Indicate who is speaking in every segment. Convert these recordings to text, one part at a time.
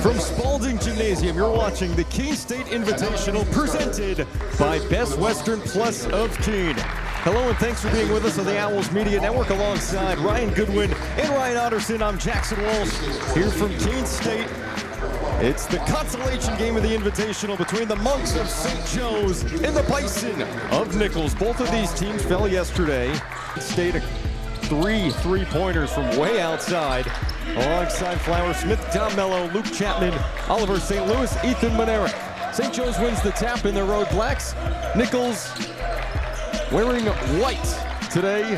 Speaker 1: From Spaulding Gymnasium, you're watching the Keene State Invitational presented by Best Western Plus of Keene. Hello and thanks for being with us on the Owls Media Network alongside Ryan Goodwin and Ryan Otterson. I'm Jackson Walsh here from Keene State. It's the consolation game of the Invitational between the Monks of St. Joe's and the Bison of Nichols. Both of these teams fell yesterday. State three-pointers from way outside. Alongside Flower Smith, Tom Mello, Luke Chapman, Oliver St. Louis, Ethan Manerick. St. Joe's wins the tap in their road blacks. Nichols wearing white today.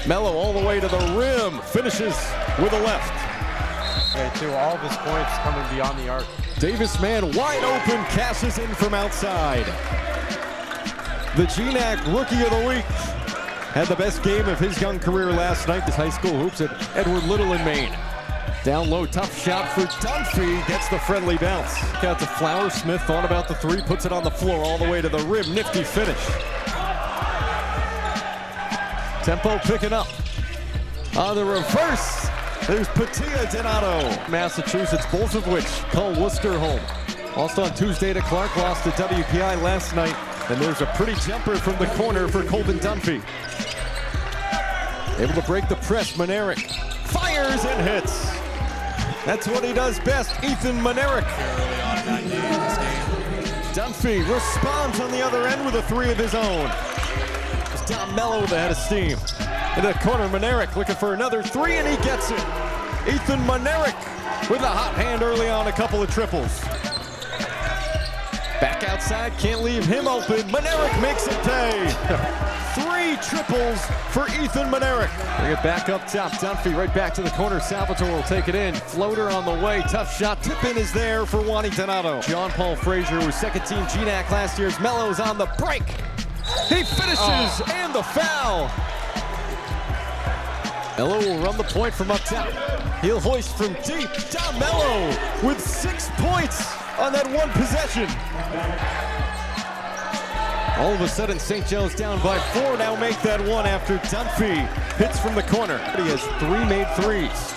Speaker 1: Mello all the way to the rim, finishes with a left.
Speaker 2: Okay, all of his points coming beyond the arc.
Speaker 1: Davis Mann wide open, cashes in from outside. The GNAC Rookie of the Week had the best game of his young career last night. This high school hoops at Edward Little in Maine. Down low, tough shot for Dunphy, gets the friendly bounce. Out to Flower Smith, thought about the three, puts it on the floor all the way to the rim. Nifty finish. Tempo picking up. On the reverse, there's Patia Donato. Massachusetts, both of which call Worcester home. Lost on Tuesday to Clark, lost to WPI last night. And there's a pretty jumper from the corner for Colton Dunphy. Able to break the press, Manerick fires and hits. That's what he does best, Ethan Manerick. Dunphy responds on the other end with a three of his own. It's Tom Mello with a head of steam. In the corner, Manerick looking for another three, and he gets it. Ethan Manerick with a hot hand early on, a couple of triples. Back outside, can't leave him open. Manerick makes it pay. Three triples for Ethan Manerick. Bring it back up top. Dunphy right back to the corner. Salvatore will take it in. Floater on the way. Tough shot. Tip in is there for Wani Donato. John Paul Frazier, who was second team GNAC last year's. Mello's on the break. He finishes and the foul. Mello will run the point from up top. He'll hoist from deep. Tom Mello with 6 points on that one possession. All of a sudden, St. Joe's down by 4. Now make that one after Dunphy hits from the corner. He has 3 made threes.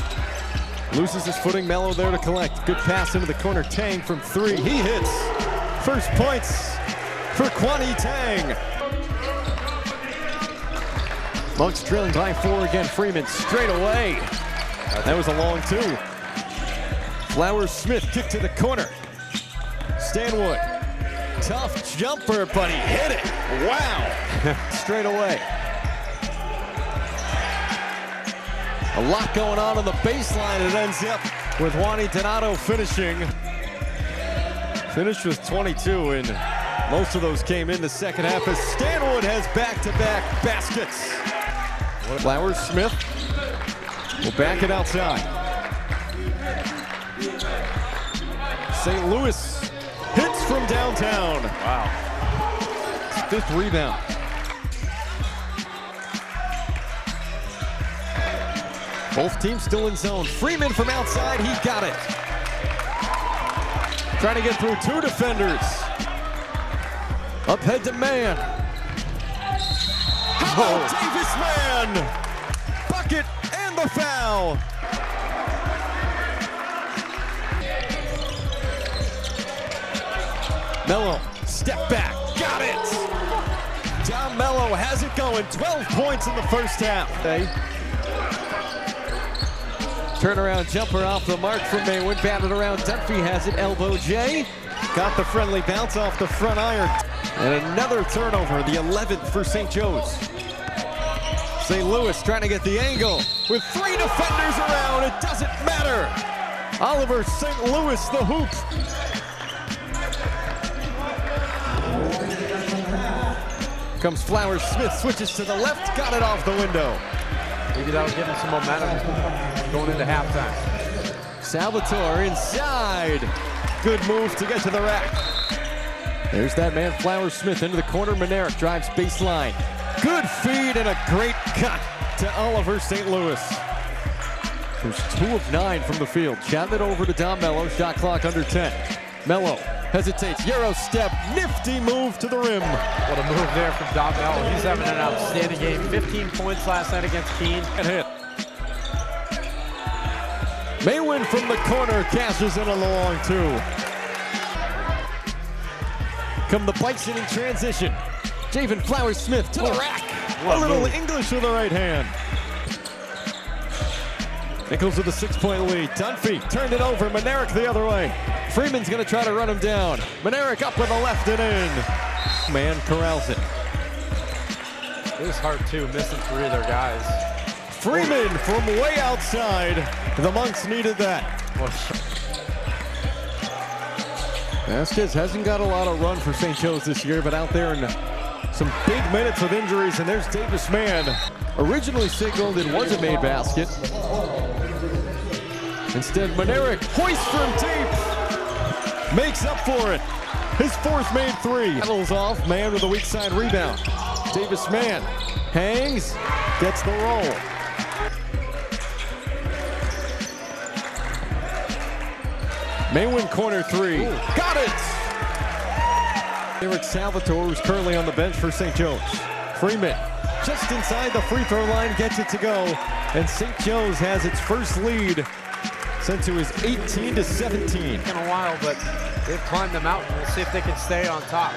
Speaker 1: Loses his footing. Mello there to collect. Good pass into the corner. Tang from 3. He hits. First points for Kwani Tang. Monks trailing by 4 again. Freeman straight away. That was a long 2. Flower Smith kick to the corner. Stanwood, tough jumper, but he hit it. Wow. Straight away. A lot going on the baseline. It ends up with Wani Donato finishing. Finished with 22, and most of those came in the second half as Stanwood has back-to-back baskets. Flower Smith will back it outside. St. Louis hits from downtown.
Speaker 2: Wow.
Speaker 1: His 5th rebound. Both teams still in zone. Freeman from outside, he got it. Trying to get through 2 defenders. Up head to Mann. How about Davis Mann? Bucket and the foul. Mello, step back, got it! Tom Mello has it going, 12 points in the first half. Turnaround jumper off the mark from Maine, went batted around, Dunphy has it, elbow J. Got the friendly bounce off the front iron. And another turnover, the 11th for St. Joe's. St. Louis trying to get the angle with 3 defenders around, it doesn't matter. Oliver St. Louis, the hoop. Comes Flower Smith, switches to the left, got it off the window.
Speaker 2: Maybe that'll give him some momentum going into halftime.
Speaker 1: Salvatore inside. Good move to get to the rack. There's that man, Flower Smith, into the corner. Manerick drives baseline. Good feed and a great cut to Oliver St. Louis. There's 2 of 9 from the field. Jab it over to Tom Mello, shot clock under 10. Mello hesitates, Euro step, nifty move to the rim.
Speaker 2: What a move there from Tom Mello. He's having an outstanding game. 15 points last night against Keene.
Speaker 1: And hit. Maine from the corner cashes in on the long two. Come the Bison in transition. Javen Flowers-Smith to the rack. A little English with the right hand. Nichols with a 6-point lead. Dunphy turned it over. Manerick the other way. Freeman's going to try to run him down. Manerick up with the left and in. Man corrals it.
Speaker 2: It was hard too, missing 3 of their guys.
Speaker 1: Freeman from way outside. The Monks needed that. Vasquez hasn't got a lot of run for St. Joe's this year, but out there in some big minutes with injuries, and there's Davis Mann. Originally signaled it was a made basket. Instead, Manerick hoists from deep. Makes up for it. His 4th made 3. Battles off, Mann with a weak side rebound. Davis Mann hangs, gets the roll. Maine corner 3. Ooh. Got it! Eric Salvatore, who's currently on the bench for St. Joe's. Freeman, just inside the free throw line, gets it to go. And St. Joe's has its first lead since it was 18-17.
Speaker 2: In a while, but they've climbed the mountain. We'll see if they can stay on top.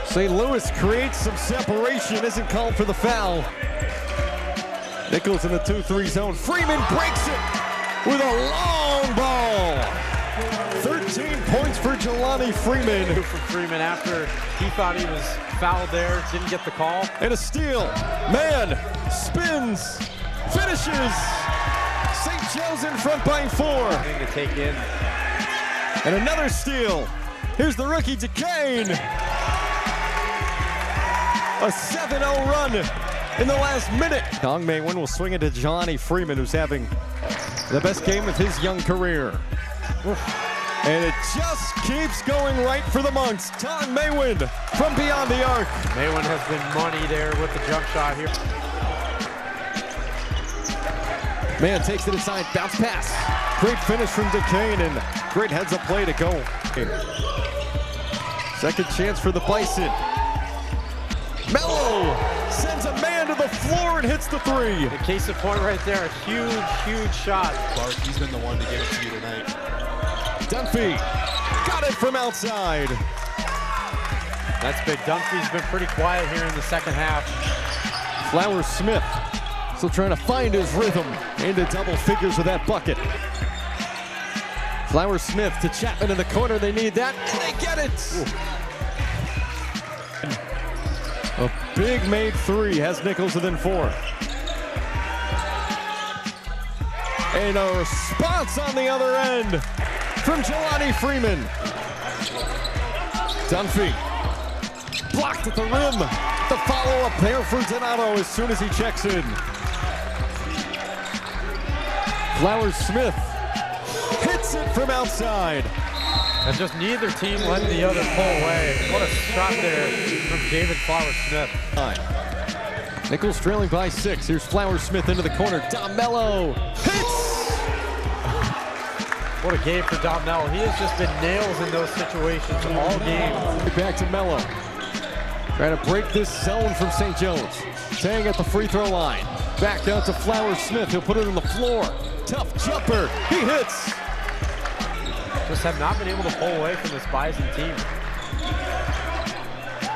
Speaker 1: St. Louis creates some separation, isn't called for the foul. Nichols in the 2-3 zone. Freeman breaks it with a long ball. 13 points for Jelani Freeman.
Speaker 2: For Freeman after he thought he was fouled there, didn't get the call.
Speaker 1: And a steal. Man spins, finishes. St. Joe's in front by 4.
Speaker 2: Thing to take in.
Speaker 1: And another steal. Here's the rookie to Keene. A 7-0 run in the last minute. Tong Maine will swing it to Jelani Freeman, who's having the best game of his young career. And it just keeps going right for the Monks. Tong Maine from beyond the arc.
Speaker 2: Maine has been money there with the jump shot here.
Speaker 1: Man takes it inside, bounce pass. Great finish from DeCane and great heads-up play to go. Second chance for the Bison. Mello sends a man to the floor and hits the 3.
Speaker 2: The case in point right there, a huge shot.
Speaker 3: Clark, he's been the one to give it to you tonight.
Speaker 1: Dunphy got it from outside.
Speaker 2: That's big. Dunphy's been pretty quiet here in the second half.
Speaker 1: Flowers-Smith still trying to find his rhythm into double figures with that bucket. Flowers-Smith to Chapman in the corner. They need that, and they get it. Ooh. A big made 3 has Nichols within 4. And a response on the other end from Jelani Freeman. Dunphy blocked at the rim. The follow-up there for Donato as soon as he checks in. Flowers-Smith hits it from outside.
Speaker 2: And just neither team letting the other pull away. What a shot there from David Flowers-Smith.
Speaker 1: Nichols trailing by 6. Here's Flowers-Smith into the corner. Mello hits!
Speaker 2: What a game for Mello. He has just been nails in those situations all game.
Speaker 1: Back to Mello. Trying to break this zone from St. Joe's. Tang at the free throw line. Back out to Flowers-Smith. He'll put it on the floor. Tough jumper. He hits.
Speaker 2: Just have not been able to pull away from this Bison team.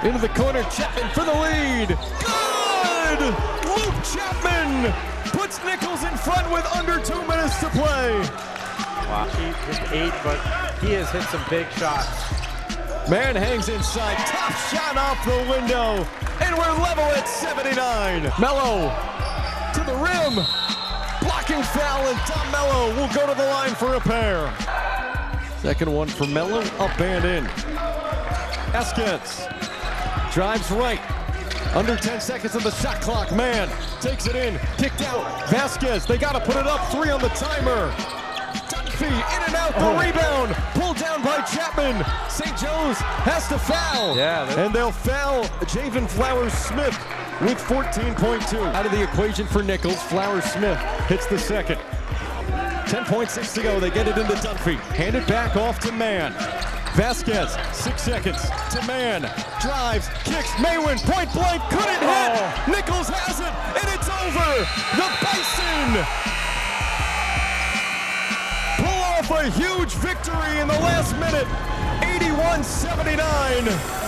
Speaker 1: Into the corner. Chapman for the lead. Good! Luke Chapman puts Nichols in front with under 2 minutes to play.
Speaker 2: Wow, just 8, but he has hit some big shots.
Speaker 1: Man hangs inside, tough shot off the window, and we're level at 79. Mello to the rim, blocking foul, and Mello will go to the line for a pair. Second one for Mello, up and in. Vasquez drives right, under 10 seconds on the shot clock. Man takes it in, kicked out. Vasquez, they gotta put it up, 3 on the timer. In and out, the rebound, pulled down by Chapman. St. Joe's has to foul. And they'll foul Javen Flowers-Smith with 14.2. Out of the equation for Nichols, Flowers-Smith hits the second. 10.6 to go, they get it into Dunphy. Hand it back off to Mann. Vasquez, 6 seconds to Mann. Drives, kicks, Maine, point blank, couldn't hit. Nichols has it, and it's over. The Bison a huge victory in the last minute, 81-79.